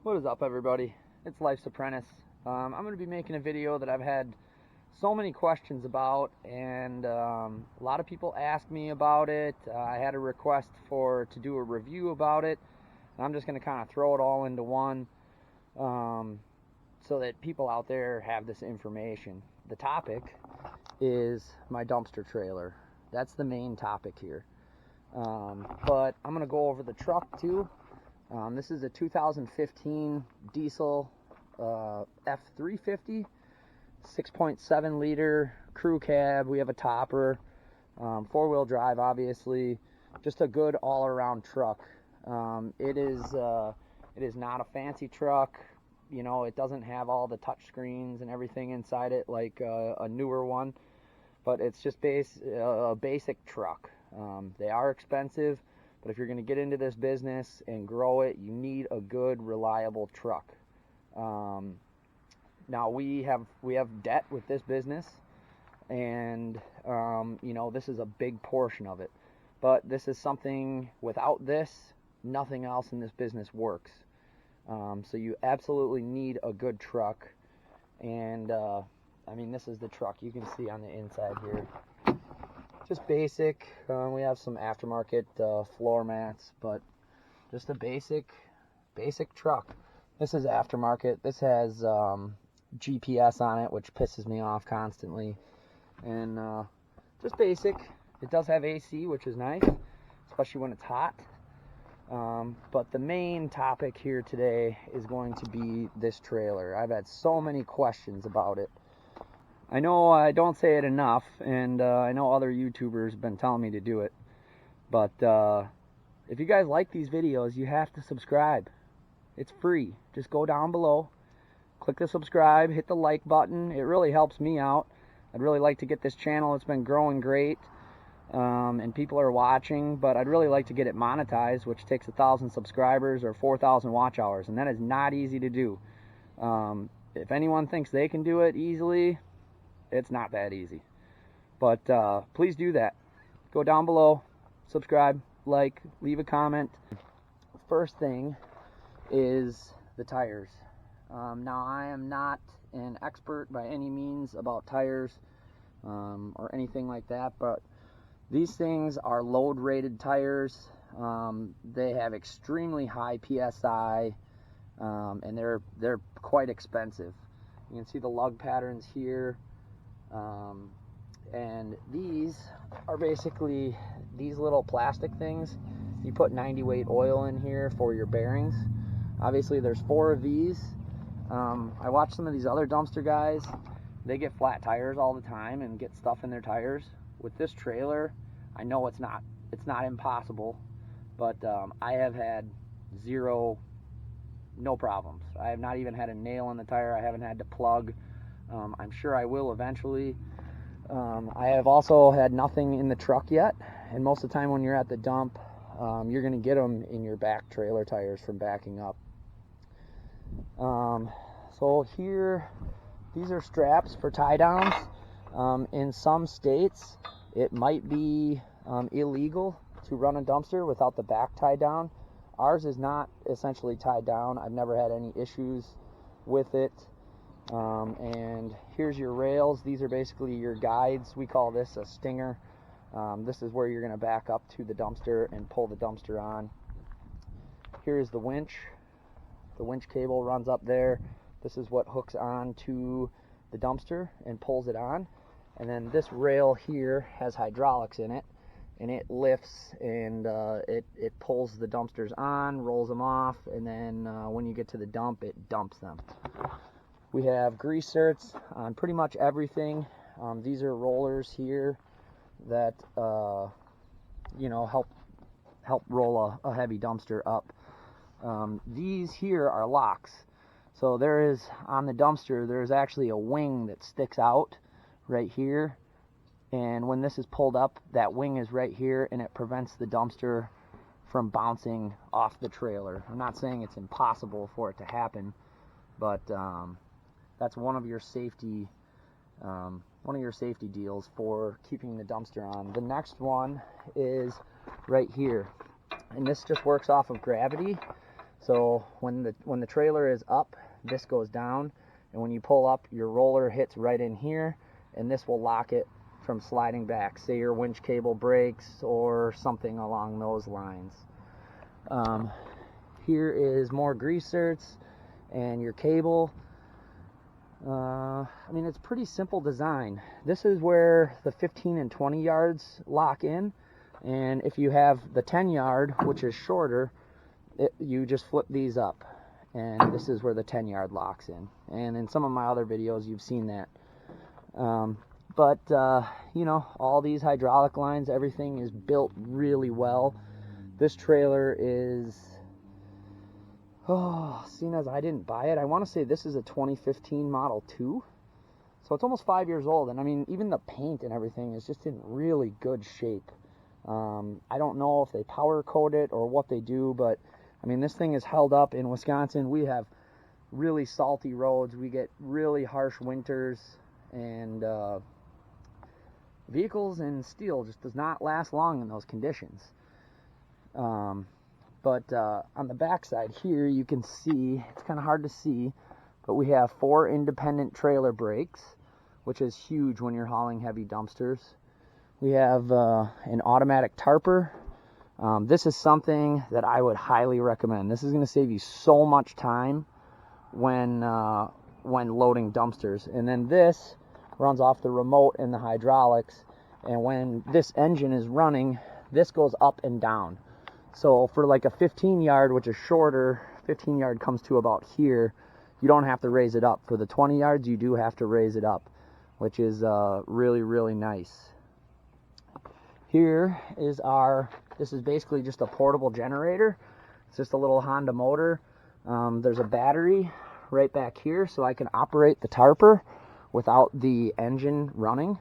What is up, everybody? It's Life's Apprentice. I'm going to be making a video that I've had so many questions about, and a lot of people ask me about it. I had a request to do a review about it, and I'm just going to kind of throw it all into one so that people out there have this information. The topic is my dumpster trailer. That's the main topic here. But I'm going to go over the truck too. This is a 2015 diesel F350, 6.7 liter crew cab. We have a topper, four-wheel drive, obviously. Just a good all-around truck. It is not a fancy truck. You know, it doesn't have all the touch screens and everything inside it like a newer one, but it's just a basic truck. They are expensive, but if you're going to get into this business and grow it, you need a good, reliable truck. Now we have debt with this business, and you know, this is a big portion of it. But this is something, without this, nothing else in this business works. So you absolutely need a good truck, and I mean, this is the truck. You can see on the inside here. Just basic. We have some aftermarket floor mats, but just a basic truck. This is aftermarket. This has GPS on it, which pisses me off constantly, and just basic. It does have AC, which is nice, especially when it's hot. But the main topic here today is going to be this trailer. I've had so many questions about it. I know I don't say it enough, and I know other YouTubers have been telling me to do it, but if you guys like these videos, you have to subscribe. It's free. Just go down below, click the subscribe, hit the like button. It really helps me out. I'd really like to get this channel. It's been growing great, and people are watching, but I'd really like to get it monetized, which takes 1,000 subscribers or 4,000 watch hours, and that is not easy to do. If anyone thinks they can do it easily, it's not that easy. But please do that. Go down below, subscribe, like, leave a comment. First thing is the tires. Now, I am not an expert by any means about tires or anything like that, but these things are load rated tires. They have extremely high PSI, and they're quite expensive. You can see the lug patterns here. And these are basically these little plastic things. You put 90 weight oil in here for your bearings. Obviously there's 4 of these. I watch some of these other dumpster guys. They get flat tires all the time and get stuff in their tires. With this trailer, I know it's not impossible, but I have had no problems. I have not even had a nail in the tire. I haven't had to plug. I'm sure I will eventually. I have also had nothing in the truck yet, and most of the time when you're at the dump, you're going to get them in your back trailer tires from backing up. So here, these are straps for tie downs. In some states, it might be illegal to run a dumpster without the back tied down. Ours is not essentially tied down. I've never had any issues with it. And here's your rails. These are basically your guides. We call this a stinger. This is where you're going to back up to the dumpster and pull the dumpster on. Here's the winch. The winch cable runs up there. This is what hooks on to the dumpster and pulls it on. And then this rail here has hydraulics in it, and it lifts and it pulls the dumpsters on, rolls them off, and then when you get to the dump, it dumps them. We have grease certs on pretty much everything. These are rollers here that you know, help roll a heavy dumpster up. These here are locks. So there is, on the dumpster, there's actually a wing that sticks out right here, and when this is pulled up, that wing is right here, and it prevents the dumpster from bouncing off the trailer. I'm not saying it's impossible for it to happen, but that's one of your safety deals for keeping the dumpster on. The next one is right here, and this just works off of gravity. So when the trailer is up, this goes down, and when you pull up, your roller hits right in here, and this will lock it from sliding back. Say your winch cable breaks or something along those lines. Here is more grease zerks and your cable. I mean, it's pretty simple design. This is where the 15 and 20 yards lock in, and if you have the 10 yard, which is shorter, you just flip these up, and this is where the 10 yard locks in. And in some of my other videos you've seen that. But you know, all these hydraulic lines, everything is built really well. This trailer is, seeing as I didn't buy it, I want to say this is a 2015 Model 2. So it's almost 5 years old, and I mean, even the paint and everything is just in really good shape. I don't know if they powder coat it or what they do, but I mean, this thing is held up. In Wisconsin, we have really salty roads. We get really harsh winters, and vehicles and steel just does not last long in those conditions. But on the back side here, you can see, it's kind of hard to see, but we have 4 independent trailer brakes, which is huge when you're hauling heavy dumpsters. We have an automatic tarper. This is something that I would highly recommend. This is going to save you so much time when loading dumpsters. And then this runs off the remote and the hydraulics, and when this engine is running, this goes up and down. So for like a 15 yard, which is shorter, 15 yard comes to about here, you don't have to raise it up. For the 20 yards, you do have to raise it up, which is really, really nice. Here is this is basically just a portable generator. It's just a little Honda motor. There's a battery right back here, so I can operate the tarper without the engine running.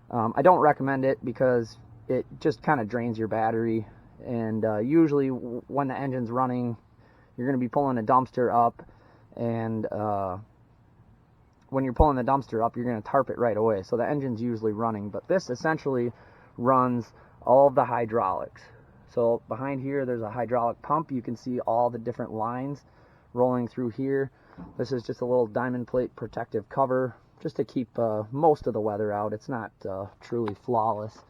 I don't recommend it because it just kind of drains your battery, and usually when the engine's running, you're going to be pulling a dumpster up, and when you're pulling the dumpster up, you're going to tarp it right away, so the engine's usually running. But this essentially runs all of the hydraulics. So behind here, there's a hydraulic pump. You can see all the different lines rolling through here. This is just a little diamond plate protective cover just to keep most of the weather out. It's not truly flawless.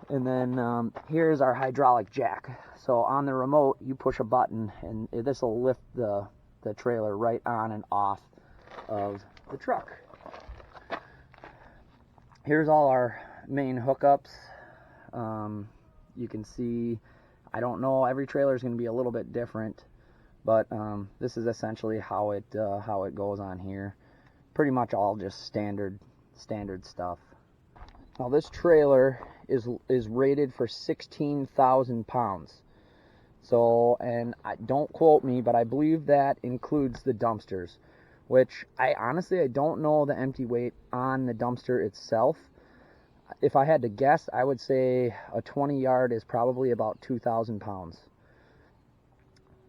And then here's our hydraulic jack. So on the remote, you push a button, and this will lift the trailer right on and off of the truck. Here's all our main hookups. You can see, I don't know, every trailer is going to be a little bit different, but this is essentially how it goes on here. Pretty much all just standard stuff. Now this trailer is rated for 16,000 pounds. So, and don't quote me, but I believe that includes the dumpsters, which I honestly don't know the empty weight on the dumpster itself. If I had to guess, I would say a 20 yard is probably about 2,000 pounds.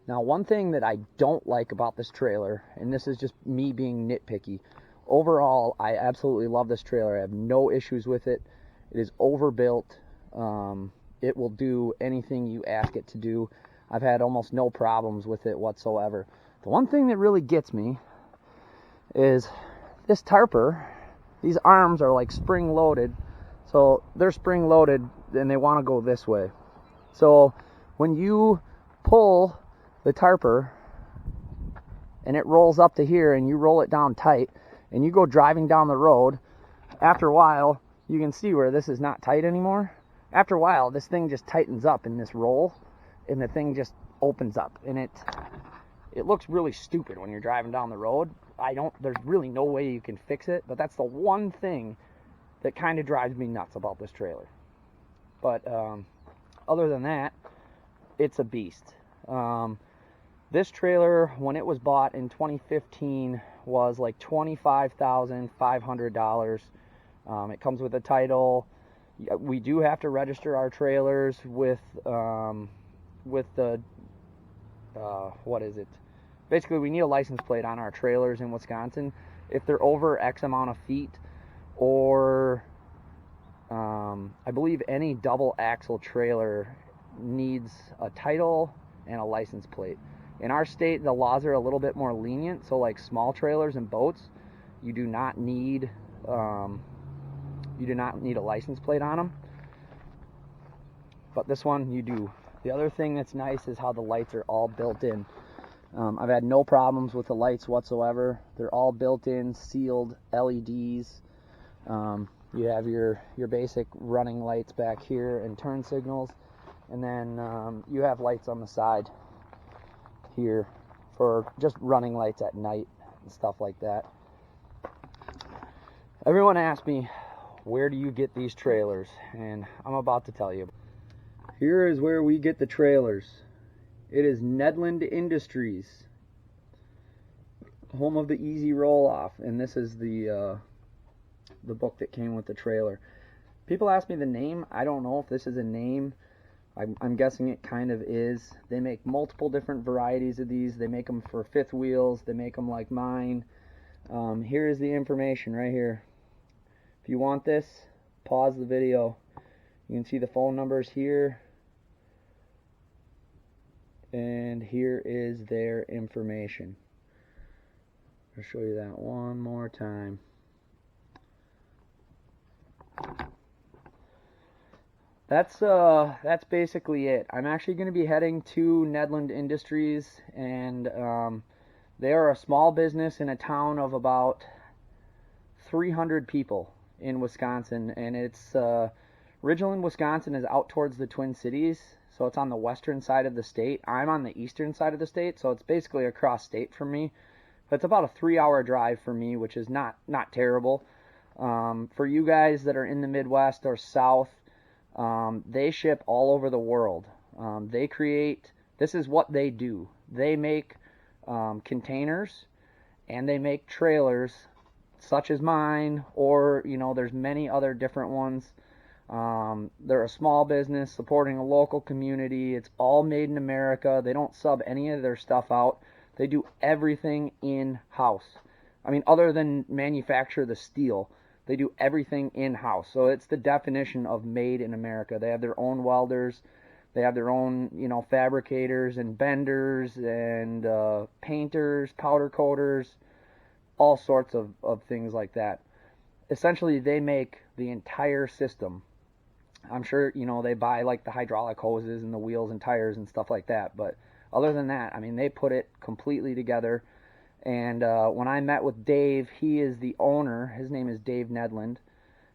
Now, one thing that I don't like about this trailer, and this is just me being nitpicky, overall, I absolutely love this trailer. I have no issues with it. It is overbuilt. It will do anything you ask it to do. I've had almost no problems with it whatsoever. The one thing that really gets me is this tarper. These arms are like spring loaded. So they're spring loaded and they want to go this way. So when you pull the tarper and it rolls up to here and you roll it down tight and you go driving down the road, after a while you can see where this is not tight anymore. After a while this thing just tightens up in this roll and the thing just opens up, and it looks really stupid when you're driving down the road. There's really no way you can fix it, but that's the one thing that kind of drives me nuts about this trailer. But other than that, it's a beast. This trailer, when it was bought in 2015, was like $25,500. It comes with a title. We do have to register our trailers with the what is it? Basically, we need a license plate on our trailers in Wisconsin if they're over X amount of feet, or I believe any double axle trailer needs a title and a license plate. In our state, the laws are a little bit more lenient, so like small trailers and boats, you do not need a license plate on them. But this one, you do. The other thing that's nice is how the lights are all built in. I've had no problems with the lights whatsoever. They're all built-in, sealed LEDs. You have your basic running lights back here and turn signals, and then you have lights on the side here for just running lights at night and stuff like that. Everyone asks me, where do you get these trailers? And I'm about to tell you. Here is where we get the trailers. It is Netherland Industries, home of the easy roll-off, and this is the book that came with the trailer. People ask me the name. I don't know if this is a name. I'm guessing it kind of is. They make multiple different varieties of these. They make them for fifth wheels. They make them like mine. Here is the information right here. If you want this, pause the video. You can see the phone numbers here. And here is their information. I'll show you that one more time. That's basically it. I'm actually going to be heading to Netherland Industries, and they are a small business in a town of about 300 people in Wisconsin, and it's Ridgeland, Wisconsin is out towards the Twin Cities, so it's on the western side of the state. I'm on the eastern side of the state, so it's basically across state from me. But it's about a 3-hour drive for me, which is not terrible. For you guys that are in the Midwest or South, they ship all over the world. This is what they do. They make containers, and they make trailers such as mine, or there's many other different ones. They're a small business supporting a local community. It's all made in America. They don't sub any of their stuff out. They do everything in-house. I mean, other than manufacture the steel, they do everything in-house. So it's the definition of made in America. They have their own welders. They have their own, fabricators and benders and painters, powder coaters, all sorts of things like that. Essentially, they make the entire system. I'm sure, they buy like the hydraulic hoses and the wheels and tires and stuff like that. But other than that, I mean, they put it completely together. And when I met with Dave, he is the owner. His name is Dave Netherland.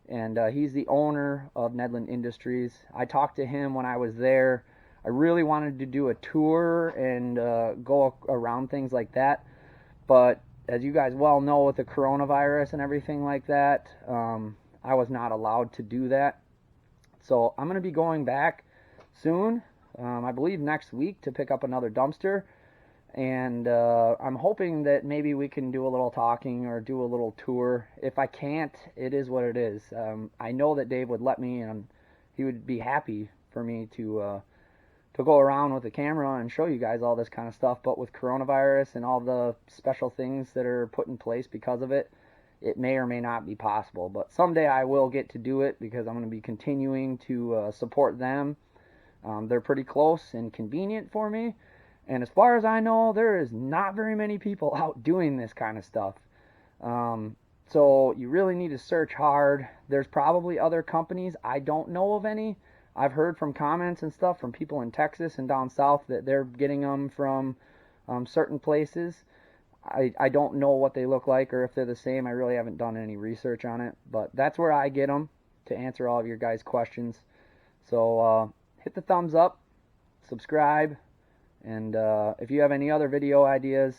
And he's the owner of Netherland Industries. I talked to him when I was there. I really wanted to do a tour and go around things like that. But as you guys well know, with the coronavirus and everything like that, I was not allowed to do that. So I'm going to be going back soon, I believe next week, to pick up another dumpster. And I'm hoping that maybe we can do a little talking or do a little tour. If I can't, it is what it is. I know that Dave would let me, and he would be happy for me to go around with the camera and show you guys all this kind of stuff. But with coronavirus and all the special things that are put in place because of it, it may or may not be possible. But someday I will get to do it, because I'm going to be continuing to support them. They're pretty close and convenient for me. And as far as I know, there is not very many people out doing this kind of stuff. So you really need to search hard. There's probably other companies. I don't know of any. I've heard from comments and stuff from people in Texas and down south that they're getting them from certain places. I don't know what they look like or if they're the same. I really haven't done any research on it. But that's where I get them to answer all of your guys' questions. So hit the thumbs up, subscribe. And if you have any other video ideas,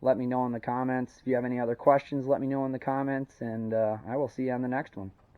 let me know in the comments. If you have any other questions, let me know in the comments. And I will see you on the next one.